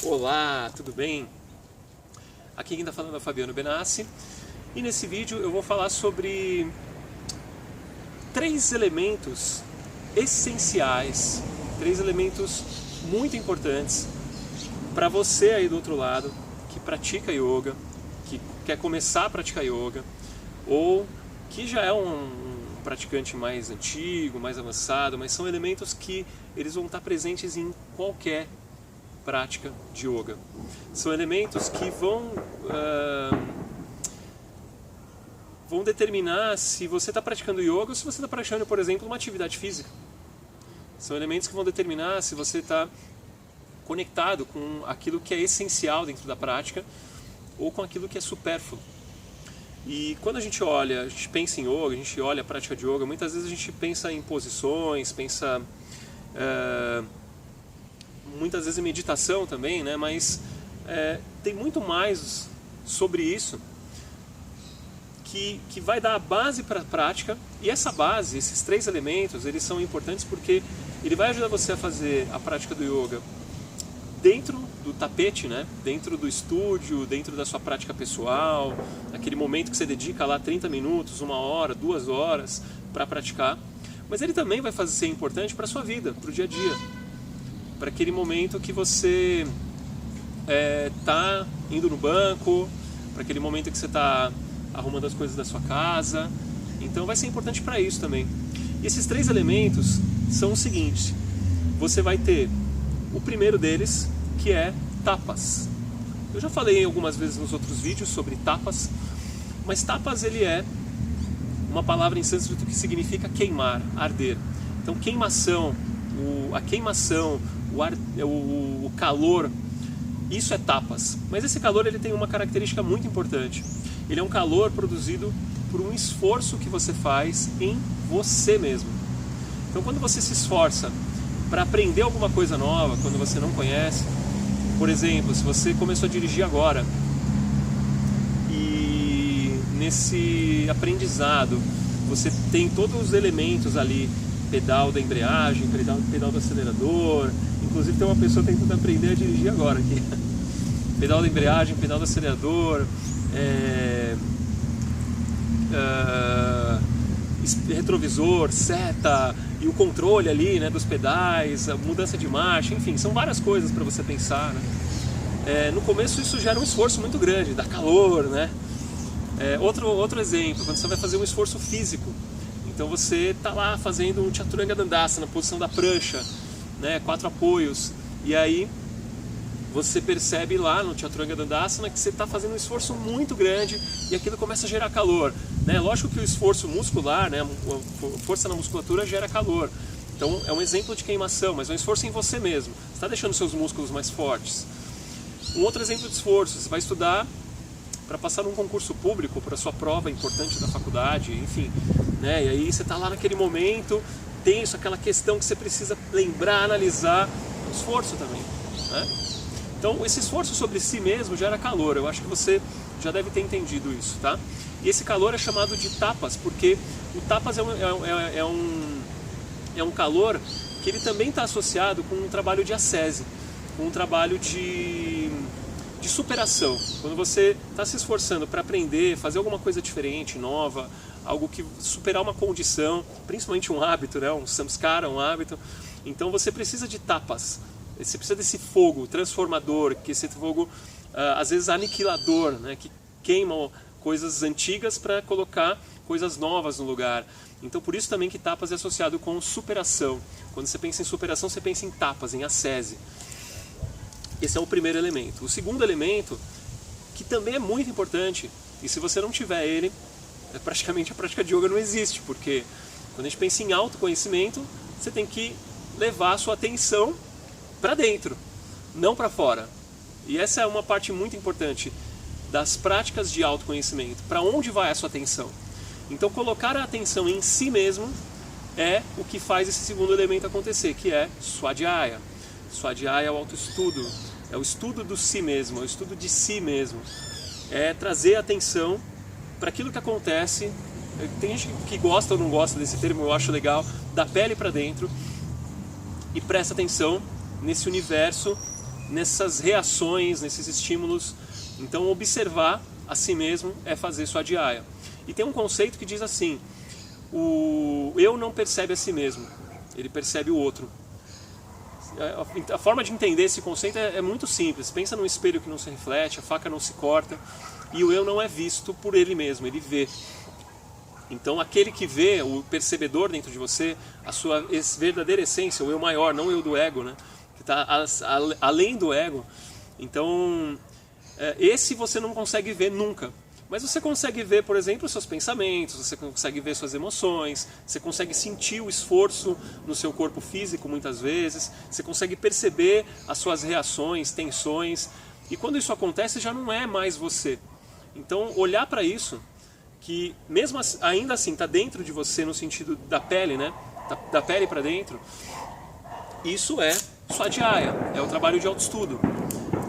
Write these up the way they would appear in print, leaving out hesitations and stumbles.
Olá, tudo bem? Aqui quem está falando é o Fabiano Benassi e nesse vídeo eu vou falar sobre 3 elementos essenciais, 3 elementos muito importantes para você aí do outro lado que pratica yoga, que quer começar a praticar yoga ou que já é um praticante mais antigo, mais avançado, mas são elementos que eles vão estar presentes em qualquer prática de yoga. São elementos que vão determinar se você está praticando yoga ou se você está praticando, por exemplo, uma atividade física. São elementos que vão determinar se você está conectado com aquilo que é essencial dentro da prática ou com aquilo que é supérfluo. E quando a gente pensa em yoga, a gente olha a prática de yoga, muitas vezes a gente pensa em posições, pensa muitas vezes em meditação também, né? Mas tem muito mais sobre isso que vai dar a base para a prática. E essa base, esses 3 elementos, eles são importantes porque ele vai ajudar você a fazer a prática do yoga dentro do tapete, né? Dentro do estúdio, dentro da sua prática pessoal, aquele momento que você dedica lá 30 minutos, 1 hora, 2 horas para praticar. Mas ele também vai ser importante para a sua vida, para o dia a dia, para aquele momento que você está indo no banco, para aquele momento que você está arrumando as coisas da sua casa. Então vai ser importante para isso também. E esses 3 elementos são os seguintes: você vai ter o primeiro deles, que é tapas. Eu já falei algumas vezes nos outros vídeos sobre tapas, mas tapas ele é uma palavra em sânscrito que significa queimar, arder. Então queimação, a queimação, o calor, isso é tapas. Mas esse calor ele tem uma característica muito importante. Ele é um calor produzido por um esforço que você faz em você mesmo. Então quando você se esforça para aprender alguma coisa nova, quando você não conhece, por exemplo, se você começou a dirigir agora e nesse aprendizado você tem todos os elementos ali, pedal da embreagem, pedal do acelerador, inclusive tem uma pessoa tentando aprender a dirigir agora aqui. Pedal da embreagem, pedal do acelerador, retrovisor, seta e o controle ali, né, dos pedais, a mudança de marcha, enfim, são várias coisas para você pensar, né? No começo isso gera um esforço muito grande, dá calor, né? Outro exemplo, quando você vai fazer um esforço físico, então você está lá fazendo um Chaturanga Dandasana na posição da prancha, né, 4 apoios, e aí você percebe lá no Chaturanga Dandasana que você está fazendo um esforço muito grande e aquilo começa a gerar calor, né? Lógico que o esforço muscular, né, a força na musculatura gera calor. Então é um exemplo de queimação, mas é um esforço em você mesmo. Você está deixando seus músculos mais fortes. Um outro exemplo de esforço, você vai estudar para passar num concurso público, para a sua prova importante da faculdade, enfim, né? E aí você está lá naquele momento tenso, aquela questão que você precisa lembrar, analisar, um esforço também, né? Então esse esforço sobre si mesmo gera calor, eu acho que você já deve ter entendido isso, tá? E esse calor é chamado de tapas, porque o tapas é um calor que ele também está associado com um trabalho de ascese, com um trabalho de superação. Quando você está se esforçando para aprender, fazer alguma coisa diferente, nova, algo que superar uma condição, principalmente um hábito, né? Um samskara, um hábito, então você precisa de tapas. Você precisa desse fogo transformador, que esse fogo às vezes aniquilador, né? Que queima coisas antigas para colocar coisas novas no lugar. Então por isso também que tapas é associado com superação. Quando você pensa em superação, você pensa em tapas, em ascese. Esse é o primeiro elemento. O segundo elemento, que também é muito importante, e se você não tiver ele, praticamente a prática de yoga não existe, porque quando a gente pensa em autoconhecimento, você tem que levar a sua atenção para dentro, não para fora. E essa é uma parte muito importante das práticas de autoconhecimento. Para onde vai a sua atenção? Então colocar a atenção em si mesmo é o que faz esse segundo elemento acontecer, que é Swadhyaya. Swadhyaya é o autoestudo, é o estudo do si mesmo, é o estudo de si mesmo. É trazer a atenção para aquilo que acontece. Tem gente que gosta ou não gosta desse termo, eu acho legal, da pele para dentro, e presta atenção nesse universo nessas reações, nesses estímulos. Então observar a si mesmo é fazer Swadhyaya. E tem um conceito que diz assim: o eu não percebe a si mesmo, ele percebe o outro. A forma de entender esse conceito é muito simples. Pensa num espelho que não se reflete, a faca não se corta, e o eu não é visto por ele mesmo, ele vê. Então aquele que vê, o percebedor dentro de você, a sua verdadeira essência, o eu maior, não o eu do ego, né? Que está além do ego. Então esse você não consegue ver nunca. Mas você consegue ver, por exemplo, os seus pensamentos, você consegue ver suas emoções, você consegue sentir o esforço no seu corpo físico muitas vezes, você consegue perceber as suas reações, tensões, e quando isso acontece já não é mais você. Então olhar para isso, que mesmo ainda assim está dentro de você no sentido da pele, né? Da pele para dentro, isso é Swadhyaya, é o trabalho de autoestudo.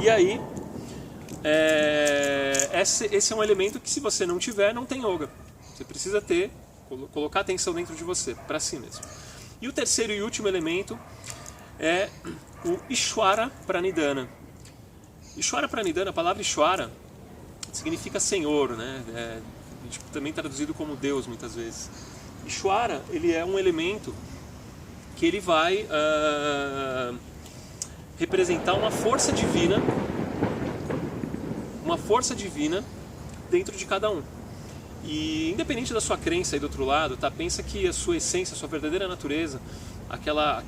E aí, esse é um elemento que se você não tiver, não tem yoga. Você precisa ter, colocar atenção dentro de você, para si mesmo. E o terceiro e último elemento é o Ishvara Pranidhana. Ishvara Pranidhana, a palavra Ishvara significa Senhor, né? Também traduzido como Deus muitas vezes. Ishvara, ele é um elemento que ele vai representar uma força divina dentro de cada um. E independente da sua crença aí do outro lado, tá? Pensa que a sua essência, a sua verdadeira natureza, aquela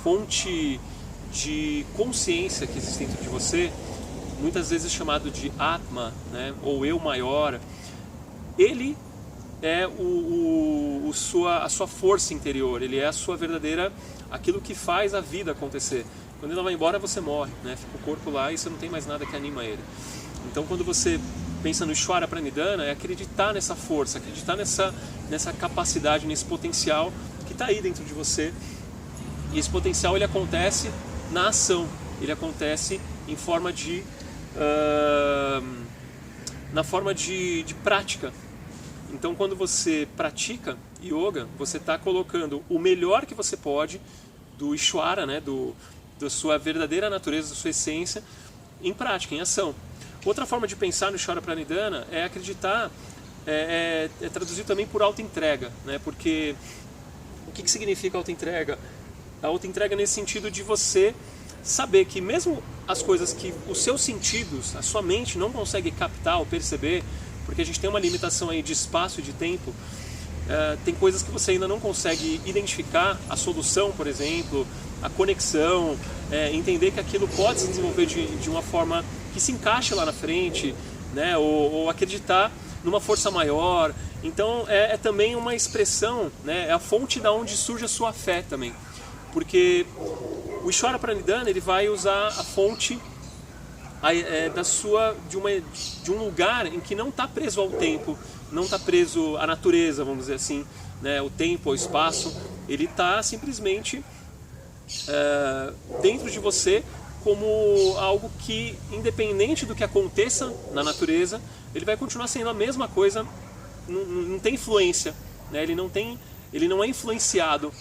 fonte de consciência que existe dentro de você, muitas vezes chamado de Atma, né? Ou eu maior, ele é a sua força interior, ele é a sua verdadeira, aquilo que faz a vida acontecer. Quando ela vai embora, você morre, né? Fica o corpo lá e você não tem mais nada que anima ele. Então, quando você pensa no Ishvara Pranidhana, é acreditar nessa força, acreditar nessa capacidade, nesse potencial que está aí dentro de você. E esse potencial, ele acontece na ação, ele acontece em forma na forma de prática. Então, quando você pratica yoga, você está colocando o melhor que você pode do Ishvara, né? Da sua verdadeira natureza, da sua essência, em prática, em ação. Outra forma de pensar no Ishvara Pranidhana é acreditar, é traduzir também por auto-entrega, né? Porque o que significa auto-entrega? A auto-entrega nesse sentido de você saber que mesmo as coisas que os seus sentidos, a sua mente não consegue captar ou perceber, porque a gente tem uma limitação aí de espaço e de tempo, tem coisas que você ainda não consegue identificar, a solução, por exemplo, a conexão, entender que aquilo pode se desenvolver de uma forma que se encaixe lá na frente, né? Ou acreditar numa força maior. Então é também uma expressão, né? É a fonte da onde surge a sua fé também, porque o Ishvara Pranidhana, ele vai usar a fonte de um lugar em que não está preso ao tempo, não está preso à natureza, vamos dizer assim, né? O tempo, o espaço, ele está simplesmente dentro de você, como algo que, independente do que aconteça na natureza, ele vai continuar sendo a mesma coisa, não tem influência, né? Ele não é influenciado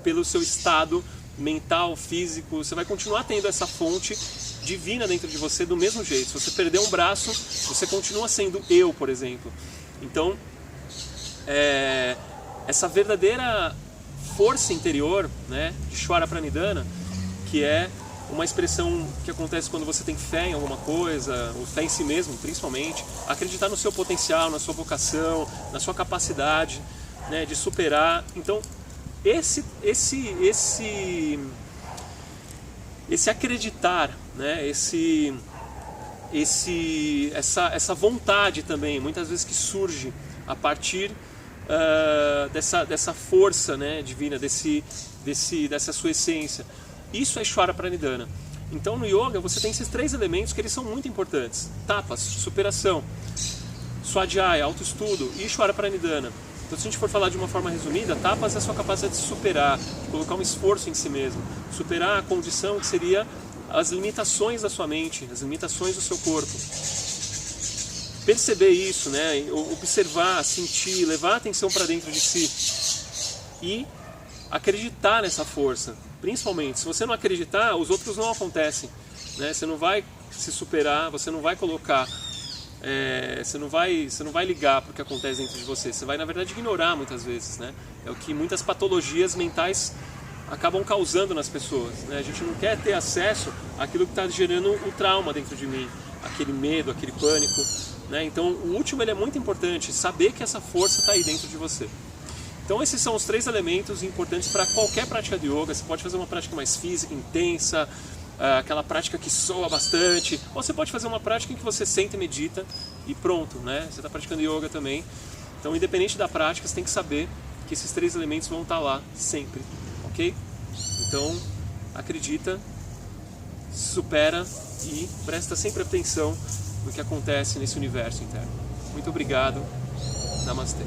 pelo seu estado mental, físico. Você vai continuar tendo essa fonte divina dentro de você do mesmo jeito. Se você perder um braço, você continua sendo eu, por exemplo. Então, essa verdadeira força interior, né, de Ishvara Pranidhana, que é uma expressão que acontece quando você tem fé em alguma coisa, ou fé em si mesmo, principalmente, acreditar no seu potencial, na sua vocação, na sua capacidade, né, de superar. Então, esse acreditar, né, essa vontade também, muitas vezes que surge a partir dessa força, né, divina, dessa sua essência. Isso é Ishvara Pranidhana. Então no yoga você tem esses três elementos que eles são muito importantes: tapas, superação; Swadhyaya, autoestudo; e Ishvara Pranidhana. Então, se a gente for falar de uma forma resumida, tapas é a sua capacidade de superar, de colocar um esforço em si mesmo, superar a condição que seria as limitações da sua mente, as limitações do seu corpo. Perceber isso, né? Observar, sentir, levar a atenção para dentro de si. E acreditar nessa força, principalmente. Se você não acreditar, os outros não acontecem, né? Você não vai se superar, você não vai colocar, você não vai ligar para o que acontece dentro de você. Você vai, na verdade, ignorar muitas vezes, né? É o que muitas patologias mentais acabam causando nas pessoas, né? A gente não quer ter acesso àquilo que está gerando o trauma dentro de mim, aquele medo, aquele pânico, né? Então, o último ele é muito importante, saber que essa força está aí dentro de você. Então, esses são os 3 elementos importantes para qualquer prática de yoga. Você pode fazer uma prática mais física, intensa, aquela prática que soa bastante, ou você pode fazer uma prática em que você senta e medita e pronto, né? Você está praticando yoga também. Então, independente da prática, você tem que saber que esses 3 elementos vão estar lá sempre, ok? Então, acredita, supera e presta sempre atenção no que acontece nesse universo interno. Muito obrigado. Namastê.